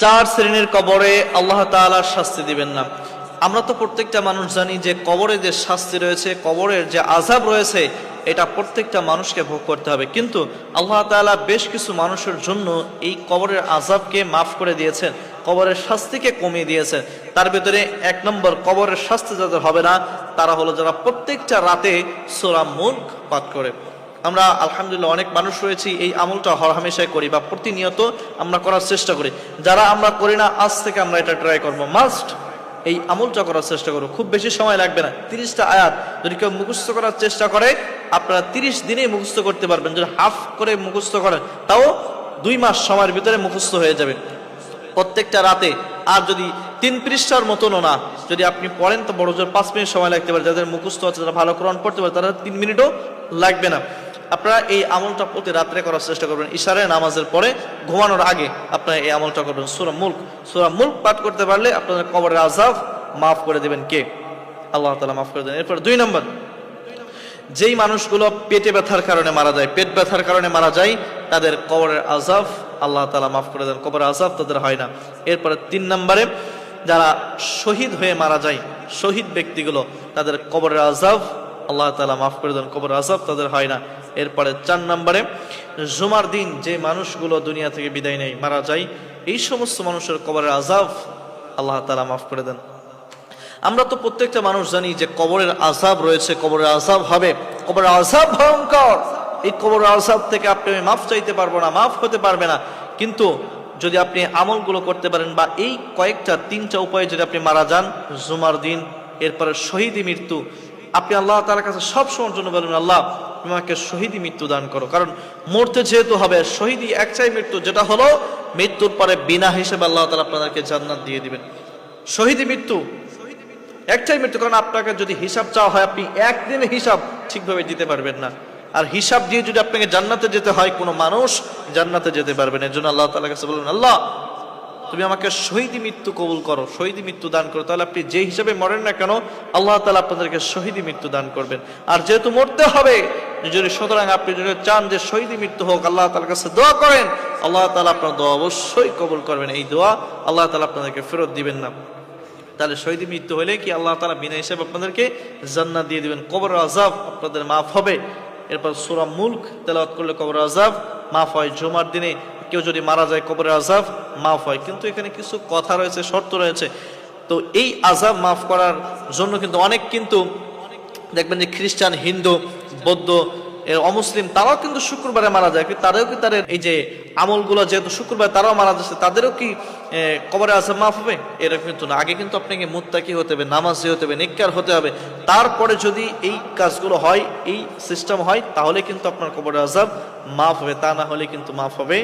চার শ্রেণীর কবরে আল্লাহ তাআলা শাস্তি দিবেন না। আমরা তো প্রত্যেকটা মানুষ জানি যে কবরে যে শাস্তি রয়েছে, কবরের যে আযাব রয়েছে, এটা প্রত্যেকটা মানুষকে ভোগ করতে হবে। কিন্তু আল্লাহ তাআলা বেশ কিছু মানুষের জন্য এই কবরের আযাবকে মাফ করে দিয়েছেন, কবরের শাস্তিকে কমিয়ে দিয়েছেন। তার ভিতরে এক নম্বর, কবরের শাস্তি যাদের হবে না তারা হলো যারা প্রত্যেকটা রাতে সূরা মুলক পাঠ করে। আমরা আলহামদুলিল্লাহ অনেক মানুষ রয়েছি এই আমলটা হরহামেশাই করি বা প্রতিনিয়ত আমরা করার চেষ্টা করি। যারা আমরা করি না, আজ থেকে আমরা এটা ট্রাই করবো, মাস্ট এই আমলটা করার চেষ্টা করবো। খুব বেশি সময় লাগবে না, 30টা আয়াত যদি কেউ মুখস্থ করার চেষ্টা করে আপনারা 30 দিনেই মুখস্থ করতে পারবেন। যদি হাফ করে মুখস্থ করেন তাও 2 মাস সময়ের ভিতরে মুখস্থ হয়ে যাবে প্রত্যেকটা রাতে। আর যদি 3 পৃষ্ঠার মতনও না, যদি আপনি পড়েন তো বড় জোর 5 মিনিট সময় লাগতে পারে। যাদের মুখস্থ আছে, যারা ভালো কোরআন পড়তে পারে, তারা 3 মিনিটও লাগবে না। আপনারা এই আমলটা প্রতি রাত্রে করার চেষ্টা করবেন, ইশারের নামাজের পরে ঘুমানোর আগে আপনারা এই আমলটা করবেন। সূরা মুলক পাঠ করতে পারলে আপনাদের কবরের আযাব মাফ করে দেবেন কে? আল্লাহ তাআলা মাফ করে দেন। এরপর 2 নম্বর, যেই মানুষগুলো পেটে ব্যথার কারণে মারা যায়, পেট ব্যথার কারণে মারা যায়, তাদের কবরের আযাব আল্লাহ তাআলা মাফ করে দেন, কবরের আযাব তাদের হয় না। এরপরে 3 নম্বরে, যারা শহীদ হয়ে মারা যায়, শহীদ ব্যক্তিগুলো, তাদের কবরের আযাব আল্লাহ তাআলা মাফ করে দেন, কবরের আযাব তাদের হয় না। এরপরে 4 নম্বরে, জুমার দিন যে মানুষগুলো দুনিয়া থেকে বিদায় নেয়, মারা যায়, এই সমস্ত মানুষের কবরের আযাব আল্লাহ তাআলা মাফ করে দেন। আমরা তো প্রত্যেকটা মানুষ জানি যে কবরের আযাব রয়েছে, কবরের আযাব হবে, কবরের আযাব ভয়ঙ্কর। এই কবরের আযাব থেকে আপনি মাফ চাইতে পারবো না, মাফ হতে পারবে না। কিন্তু যদি আপনি আমলগুলো করতে পারেন বা এই কয়েকটা 3টা উপায়ে যদি আপনি মারা যান, জুমার দিন, এরপরে শহীদি মৃত্যু, আপনি আল্লাহ তাআলার কাছে সব সময়ের জন্য বলবেন, আল্লাহ তুমি আমাকে শহীদি মৃত্যু দান করো। কারণ মরতে যেহেতু হবে, শহীদি একটাই মৃত্যু, যেটা হলো মৃত্যুর পরে বিনা হিসেবে আল্লাহ তাআলা আপনাদেরকে জান্নাত দিয়ে দিবেন। শহীদি মৃত্যু একটাই মৃত্যু, কারণ আপনাকে যদি হিসাব চাওয়া হয়, আপনি একদিনে হিসাব ঠিকভাবে দিতে পারবেন না। আর হিসাব দিয়ে যদি আপনাকে জান্নাতে যেতে হয়, কোনো মানুষ জান্নাতে যেতে পারবে না। এর জন্য আল্লাহ তাআলার কাছে বলবেন, আল্লাহ তুমি আমাকে শহীদি মৃত্যু কবুল করো, শহীদি মৃত্যু দান করো। তাহলে আপনি যে হিসাবে মরেন না কেন, আল্লাহ তাআলা আপনাদেরকে শহীদি মৃত্যু দান করবেন। আর যেহেতু মরতে হবে, যদি সুতরাং আপনি যদি চান যে শহীদি মৃত্যু হোক, আল্লাহ তাআলার কাছে দোয়া করেন, আল্লাহ তাআলা আপনার দোয়া অবশ্যই কবুল করবেন। এই দোয়া আল্লাহ তাআলা আপনাদেরকে ফেরত দিবেন না। তাহলে শহীদি মৃত্যু হলে কি আল্লাহ তাআলা বিনা হিসাবে আপনাদেরকে জান্নাত দিয়ে দিবেন, কবরের আযাব আপনাদের মাফ হবে। এরপর সূরা মুলক তেলাওয়াত করলে কবরের আযাব মাফ হয়। জুমার দিনে কেউ যদি মারা যায়, কবরের আযাব মাফ হয়। কিন্তু এখানে কিছু কথা রয়েছে, শর্ত রয়েছে। তো এই আযাব মাফ করার জন্য কিন্তু অনেক, কিন্তু দেখবেন যে খ্রিস্টান, হিন্দু, বৌদ্ধ, অমুসলিম, তারাও কিন্তু শুক্রবারে মারা যায়। তারাও কি তাদের এই যে আমলগুলো, যেহেতু শুক্রবার তারাও মারা যাচ্ছে, তাদেরও কি কবরে আযাব মাফ হবে? এরকম কিন্তু না। আগে কিন্তু আপনাকে মুত্তাকি হতে হবে, নামাজি হতে হবে, নেককার হতে হবে। তারপরে যদি এই কাজগুলো হয়, এই সিস্টেম হয়, তাহলে কিন্তু আপনার কবরে আযাব মাফ হবে। তা না হলে কিন্তু মাফ হবে